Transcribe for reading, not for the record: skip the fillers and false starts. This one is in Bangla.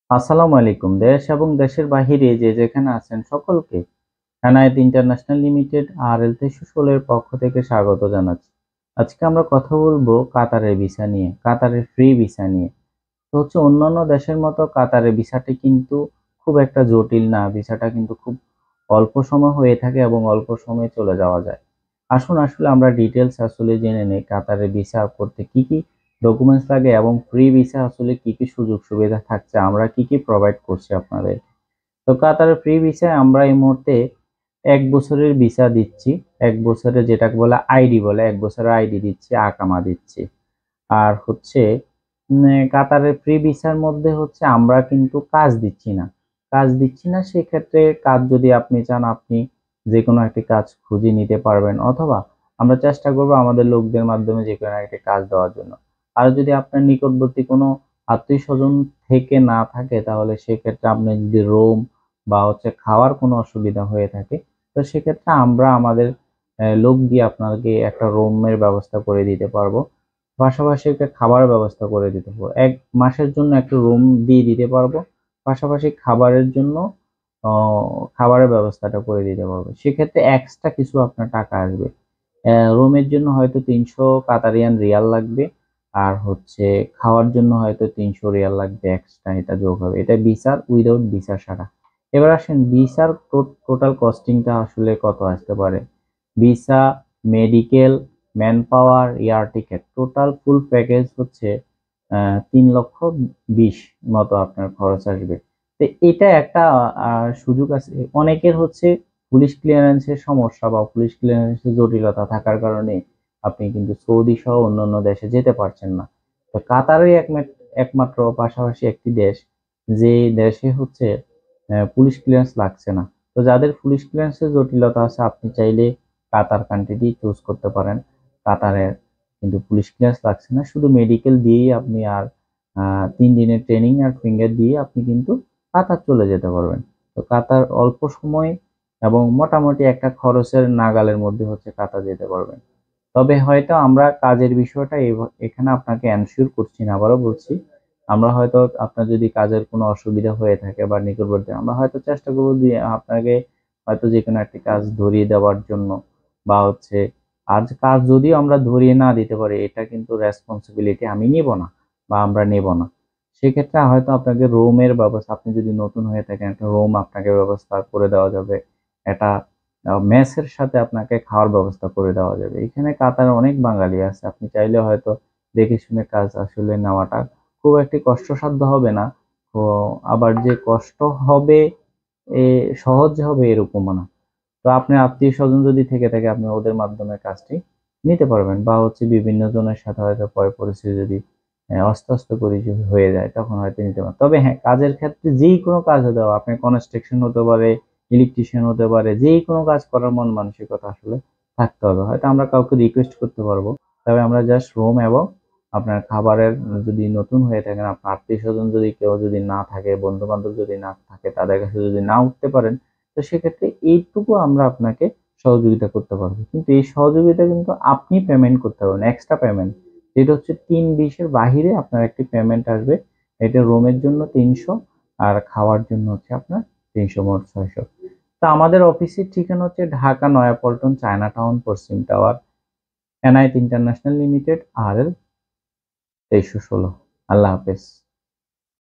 আসসালামু আলাইকুম। দেশ এবং দেশের বাহিরে যে যেখানে আছেন সকলকে এনায়েত ইন্টারন্যাশনাল লিমিটেড RL 2316 এর পক্ষ থেকে স্বাগত জানাচ্ছি। আজকে আমরা কথা বলবো কাতারের ভিসা নিয়ে, কাতারের ফ্রি ভিসা নিয়ে। তো হচ্ছে অন্যান্য দেশের মতো কাতারের ভিসাটি কিন্তু খুব একটা জটিল না। ভিসাটা কিন্তু খুব অল্প সময় হয়ে থাকে এবং অল্প সময়ে চলে যাওয়া যায়। আসুন আসলে আমরা ডিটেলস আসলে জেনে নেই কাতারের ভিসা করতে কি কি ডকুমেন্টস লাগে এবং ফ্রি ভিসা আসলে কি কি সুযোগ সুবিধা থাকছে, আমরা কি কি প্রোভাইড করছি আপনাদের। তো কাতারের ফ্রি ভিসায় আমরা এই মুহূর্তে ১ বছরের ভিসা দিচ্ছি। ১ বছরের যেটাকে বলে আইডি বলে, ১ বছরের আইডি দিচ্ছি, আকামা দিচ্ছি। আর হচ্ছে কাতারের ফ্রি ভিসার মধ্যে হচ্ছে আমরা কিন্তু কাজ দিচ্ছি না। কাজ দিচ্ছি না, সেক্ষেত্রে কাজ যদি আপনি চান আপনি যেকোনো একটি কাজ খুঁজে নিতে পারবেন, অথবা আমরা চেষ্টা করব আমাদের লোকদের মাধ্যমে যেকোনো একটি কাজ দেওয়ার জন্য। আর যদি আপনার নিকটবর্তী কোনো আত্মীয়স্বজন থেকে না থাকে তাহলে সেক্ষেত্রে আপনি যদি রুম বা হচ্ছে খাওয়ার কোনো অসুবিধা হয়ে থাকে, তো সেক্ষেত্রে আমরা আমাদের লোক দিয়ে আপনাকে একটা রুমের ব্যবস্থা করে দিতে পারবো। পাশাপাশি একটা খাবারের ব্যবস্থা করে দিতে পারবো। ১ মাসের জন্য একটা রুম দিয়ে দিতে পারবো। পাশাপাশি খাবারের জন্য অ খাবারের ব্যবস্থাটা করে দিতে পারবো। সেক্ষেত্রে এক্সট্রা কিছু আপনার টাকা আসবে। রুমের জন্য হয়তো ৩০০ কাতারিয়ান রিয়াল লাগবে। আর হচ্ছে খাওয়ার জন্য হয়তো ৩০০ রিয়াল লাগবে, এক্সট্রা এটা যোগ হবে। এটা ভিসার উইদাউট ভিসা ছাড়া। এবার আসেন ভিসার টোটাল কস্টিংটা আসলে কত আসতে পারে। Visa, medical, man power, air ticket total full package হচ্ছে ৩,২০,০০০ মতো আপনার খরচ আসবে। তো এটা একটা সুযোগ আছে। অনেকের হচ্ছে পুলিশ ক্লিয়ারেন্সের সমস্যা বা পুলিশ ক্লিয়ারেন্সের জটিলতা থাকার কারণে আপনি কিন্তু সৌদি সহ অন্যান্য দেশে যেতে পারছেন না। তো কাতারই একমাত্র পাশাপাশি একটি দেশ যে দেশে হচ্ছে পুলিশ ক্লিয়ারেন্স লাগছে না। তো যাদের পুলিশ ক্লিয়ারেন্সের জটিলতা আছে আপনি চাইলে কাতার কান্ট্রিটি চুজ করতে পারেন। কাতারের কিন্তু পুলিশ ক্লিয়ারেন্স লাগছে না, শুধু মেডিকেল দিয়েই আপনি আর ৩ দিনের ট্রেনিং আর ফিঙ্গার দিয়ে আপনি কিন্তু কাতার চলে যেতে পারবেন। তো কাতার অল্প সময় এবং মোটামুটি একটা খরচের নাগালের মধ্যে হচ্ছে কাতার যেতে পারবেন। তবে হয়তো আমরা কাজের বিষয়টা এখানে আপনাকে এনশিওর করছি না, আবারও বলছি। আমরা হয়তো আপনার যদি কাজের কোনো অসুবিধা হয়ে থাকে বা নিকটবর্তী, আমরা হয়তো চেষ্টা করব যে আপনাকে হয়তো যেকোনো একটি কাজ ধরিয়ে দেওয়ার জন্য, বা হচ্ছে আজ কাজ যদিও আমরা ধরিয়ে না দিতে পারি এটা কিন্তু রেসপন্সিবিলিটি আমি নিব না বা আমরা নেব না। সেক্ষেত্রে হয়তো আপনাকে রুমের ব্যবস্থা, আপনি যদি নতুন হয়ে থাকেন একটা রুম আপনাকে ব্যবস্থা করে দেওয়া যাবে। এটা মেসের সাথে আপনাকে খাওয়ার ব্যবস্থা করে দেওয়া যাবে। এখানে কাতারে অনেক বাঙালি আছে। আপনি চাইলে হয়তো দেখে শুনে কাজ আসলে নেওয়াটা খুব একটি কষ্টসাধ্য হবে না। তো আবার যে কষ্ট হবে এ সহজ হবে এরকমও না। তো আপনার আত্মীয়স্বজন যদি থেকে থাকে আপনি ওদের মাধ্যমে কাজটি নিতে পারবেন, বা হচ্ছে বিভিন্ন জনের সাথে হয়তো পরে পরিস্থিতি যদি অস্ত করে যদি হয়ে যায় তখন হয়তো নিতে পারেন। তবে হ্যাঁ, কাজের ক্ষেত্রে যেই কোনো কাজ হতে পারে, আপনি কনস্ট্রাকশন হতে পারে, ইলেকট্রিশিয়ান হতে পারে, যেই কোনো কাজ করার মন মানসিকতা আসলে থাকতে হবে। হয়তো আমরা কাউকে রিকোয়েস্ট করতে পারবো, তবে আমরা জাস্ট রুম এবং আপনার খাবারের, যদি নতুন হয়ে থাকেন আপনার আত্মীয়স্বজন যদি কেউ যদি না থাকে, বন্ধু বান্ধব যদি না থাকে, তাদের কাছে যদি না উঠতে পারেন, তো সেক্ষেত্রে এইটুকু আমরা আপনাকে সহযোগিতা করতে পারবো। কিন্তু এই সহযোগিতা কিন্তু আপনি পেমেন্ট করতে পারবেন, এক্সট্রা পেমেন্ট, যেটা হচ্ছে ৩-২০ এর বাহিরে আপনার একটি পেমেন্ট আসবে। এটা রুমের জন্য ৩০০ আর খাওয়ার জন্য হচ্ছে আপনার ৩০০, মোট ৬০০। তো আমাদের অফিসের ঠিকানা হচ্ছে ঢাকা নয়াপল্টন, চায়না টাউন, পশ্চিম tower, Enayet international limited, RL 2316। আল্লাহ হাফেজ।